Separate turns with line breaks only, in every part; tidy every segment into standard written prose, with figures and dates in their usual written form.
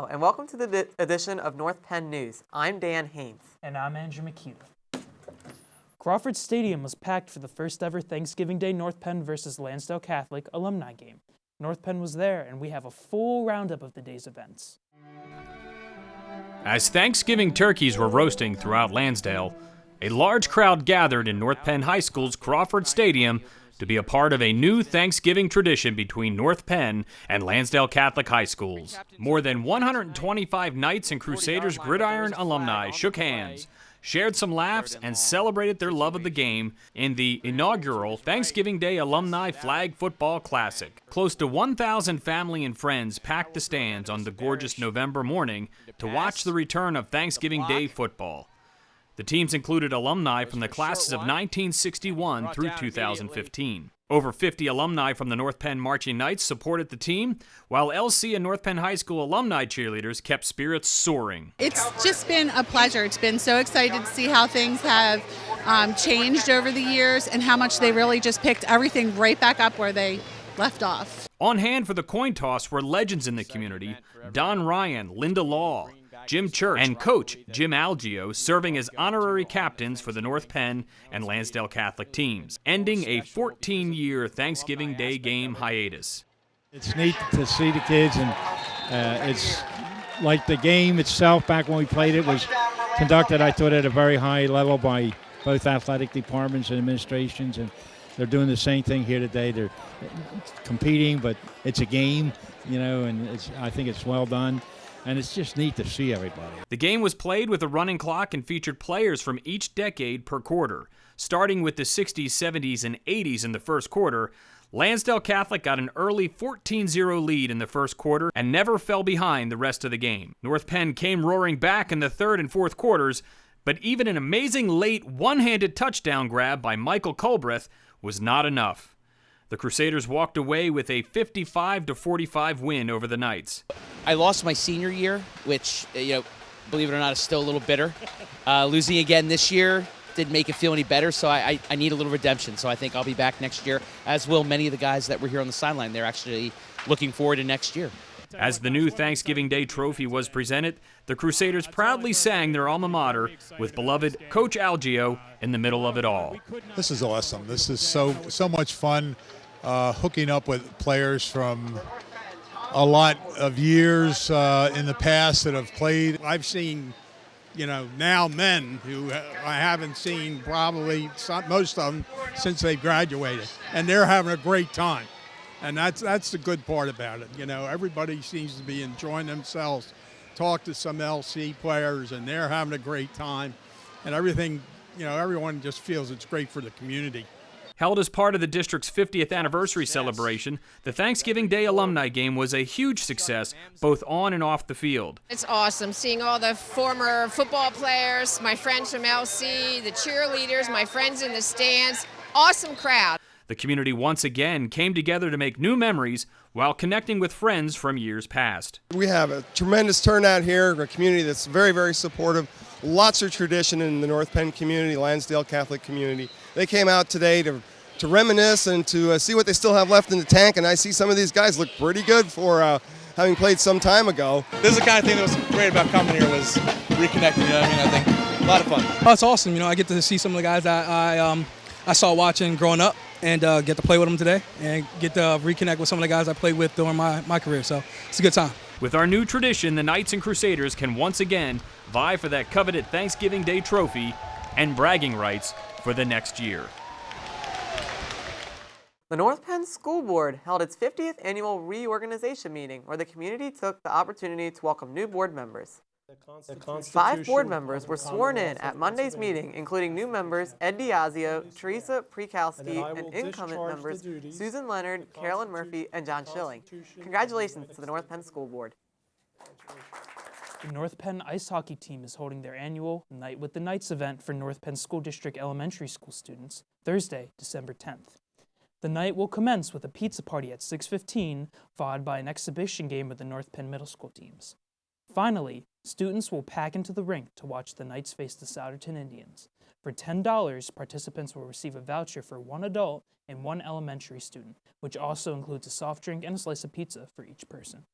Hello, and welcome to the edition of North Penn News. I'm Dan Haynes.
And I'm Andrew McKeever. Crawford Stadium was packed for the first ever Thanksgiving Day North Penn versus Lansdale Catholic alumni game. North Penn was there, and we have a full roundup of the day's events.
As Thanksgiving turkeys were roasting throughout Lansdale, a large crowd gathered in North Penn High School's Crawford Stadium to be a part of a new Thanksgiving tradition between North Penn and Lansdale Catholic High Schools. More than 125 Knights and Crusaders Gridiron alumni shook hands, shared some laughs, and celebrated their love of the game in the inaugural Thanksgiving Day Alumni Flag Football Classic. Close to 1,000 family and friends packed the stands on the gorgeous November morning to watch the return of Thanksgiving Day football. The teams included alumni from the classes of 1961 through 2015. Over 50 alumni from the North Penn Marching Knights supported the team, while LC and North Penn High School alumni cheerleaders kept spirits soaring.
It's just been a pleasure. It's been so exciting to see how things have changed over the years and how much they really just picked everything right back up where they left off.
On hand for the coin toss were legends in the community: Don Ryan, Linda Law, Jim Church, and Coach Jim Algio serving as honorary captains for the North Penn and Lansdale Catholic teams, ending a 14-year Thanksgiving Day game hiatus.
It's neat to see the kids, and it's like the game itself back when we played it was conducted, I thought, at a very high level by both athletic departments and administrations, and they're doing the same thing here today. They're competing, but it's a game, and I think it's well done. And it's just neat to see everybody.
The game was played with a running clock and featured players from each decade per quarter. Starting with the 60s, 70s, and 80s in the first quarter, Lansdale Catholic got an early 14-0 lead in the first quarter and never fell behind the rest of the game. North Penn came roaring back in the third and fourth quarters, but even an amazing late one-handed touchdown grab by Michael Culbreth was not enough. The Crusaders walked away with a 55-45 win over the Knights.
I lost my senior year, which, believe it or not, is still a little bitter. Losing again this year didn't make it feel any better, so I need a little redemption. So I think I'll be back next year, as will many of the guys that were here on the sideline. They're actually looking forward to next year.
As the new Thanksgiving Day trophy was presented, the Crusaders proudly sang their alma mater with beloved Coach Algio in the middle of it all.
This is awesome. This is so much fun. Hooking up with players from a lot of years in the past that have played.
I've seen, now men who I haven't seen probably most of them since they graduated, and they're having a great time. And that's the good part about it. Everybody seems to be enjoying themselves. Talk to some LC players, and they're having a great time. And everything, everyone just feels it's great for the community.
Held as part of the district's 50th anniversary celebration, the Thanksgiving Day alumni game was a huge success, both on and off the field.
It's awesome seeing all the former football players, my friends from LC, the cheerleaders, my friends in the stands. Awesome crowd.
The community once again came together to make new memories while connecting with friends from years past.
We have a tremendous turnout here, a community that's very, very supportive. Lots of tradition in the North Penn community, Lansdale Catholic community. They came out today to reminisce and to see what they still have left in the tank, and I see some of these guys look pretty good for having played some time ago.
This is the kind of thing that was great about coming here, was reconnecting, I think a lot of fun.
Oh, it's awesome, I get to see some of the guys that I saw watching growing up and get to play with them today and get to reconnect with some of the guys I played with during my career, so it's a good time.
With our new tradition, the Knights and Crusaders can once again vie for that coveted Thanksgiving Day trophy and bragging rights for the next year.
The North Penn School Board held its 50th annual reorganization meeting where the community took the opportunity to welcome new board members. 5 board members were sworn in at Monday's meeting, including new members Ed Diazio, Teresa Prekowski, and incumbent members Susan Leonard, Carolyn Murphy, and John Schilling. Congratulations to the North Penn School Board.
The North Penn ice hockey team is holding their annual Night with the Knights event for North Penn School District elementary school students Thursday, December 10th. The night will commence with a pizza party at 6:15, followed by an exhibition game with the North Penn middle school teams. Finally, students will pack into the rink to watch the Knights face the Souderton Indians. For $10, participants will receive a voucher for 1 adult and 1 elementary student, which also includes a soft drink and a slice of pizza for each person.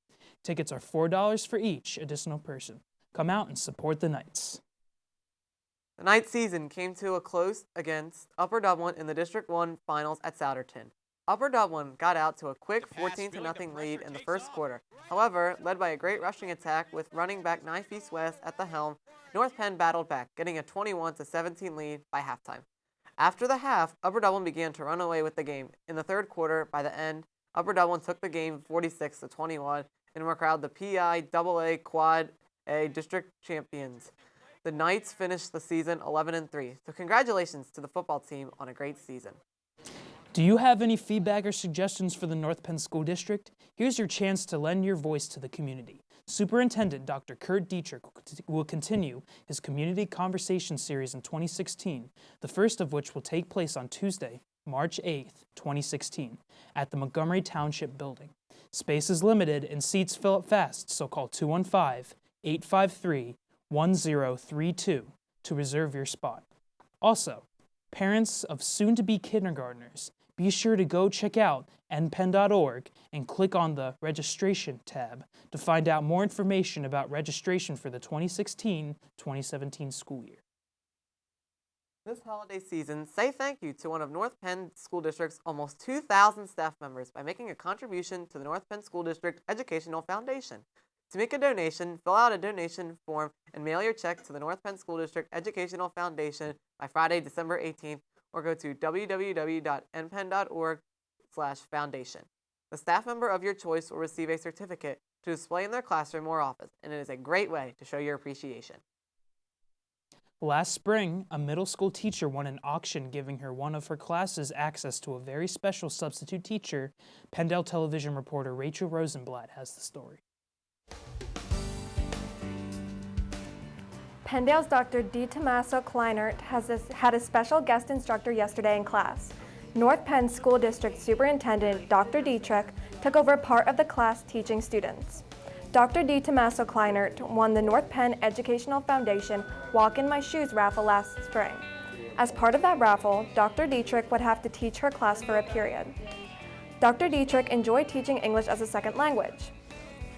Tickets are $4 for each additional person. Come out and support the Knights.
The Knights season came to a close against Upper Dublin in the District 1 finals at Souderton. Upper Dublin got out to a quick 14-0 lead in the first quarter. However, led by a great rushing attack with running back Knife East West at the helm, North Penn battled back, getting a 21-17 lead by halftime. After the half, Upper Dublin began to run away with the game. In the third quarter, by the end, Upper Dublin took the game 46-21 and were crowned the PIAA Quad A District Champions. The Knights finished the season 11-3, so congratulations to the football team on a great season.
Do you have any feedback or suggestions for the North Penn School District? Here's your chance to lend your voice to the community. Superintendent Dr. Kurt Dietrich will continue his Community Conversation Series in 2016, the first of which will take place on Tuesday, March 8th, 2016, at the Montgomery Township Building. Space is limited and seats fill up fast, so call 215-853-1032 to reserve your spot. Also, parents of soon-to-be kindergartners, be sure to go check out npenn.org and click on the Registration tab to find out more information about registration for the 2016-2017 school year.
This holiday season, say thank you to one of North Penn School District's almost 2,000 staff members by making a contribution to the North Penn School District Educational Foundation. To make a donation, fill out a donation form and mail your check to the North Penn School District Educational Foundation by Friday, December 18th, or go to www.npenn.org/foundation. The staff member of your choice will receive a certificate to display in their classroom or office, and it is a great way to show your appreciation.
Last spring, a middle school teacher won an auction giving her one of her classes access to a very special substitute teacher. Pendale television reporter Rachel Rosenblatt has the story.
Pendale's Dr. Tommaso Kleinert had a special guest instructor yesterday in class. North Penn School District Superintendent Dr. Dietrich took over part of the class teaching students. Dr. Tommaso Kleinert won the North Penn Educational Foundation Walk in My Shoes raffle last spring. As part of that raffle, Dr. Dietrich would have to teach her class for a period. Dr. Dietrich enjoyed teaching English as a second language.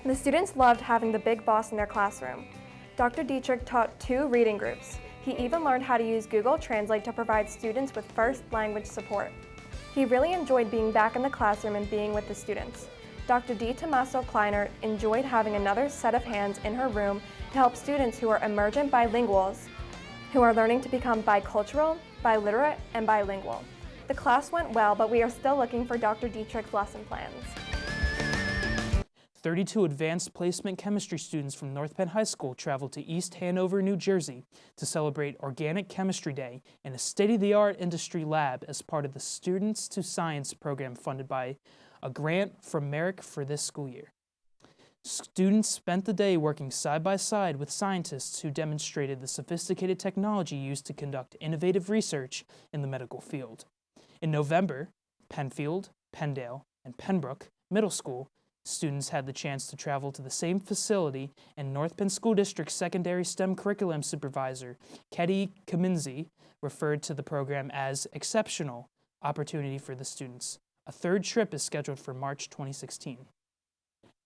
The students loved having the big boss in their classroom. Dr. Dietrich taught 2 reading groups. He even learned how to use Google Translate to provide students with first language support. He really enjoyed being back in the classroom and being with the students. Dr. Tommaso Kleinert enjoyed having another set of hands in her room to help students who are emergent bilinguals, who are learning to become bicultural, biliterate, and bilingual. The class went well, but we are still looking for Dr. Dietrich's lesson plans.
32 advanced placement chemistry students from North Penn High School traveled to East Hanover, New Jersey to celebrate Organic Chemistry Day in a state-of-the-art industry lab as part of the Students to Science program funded by a grant from Merrick for this school year. Students spent the day working side by side with scientists who demonstrated the sophisticated technology used to conduct innovative research in the medical field. In November, Penfield, Pendale, and Pembroke Middle School students had the chance to travel to the same facility, and North Penn School District Secondary STEM Curriculum Supervisor Ketty Kaminzi referred to the program as exceptional opportunity for the students. A third trip is scheduled for March 2016.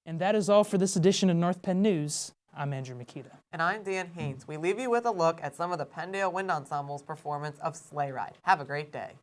And that is all for this edition of North Penn News. I'm Andrew Makita.
And I'm Dan Haynes. We leave you with a look at some of the Pendale Wind Ensemble's performance of Sleigh Ride. Have a great day.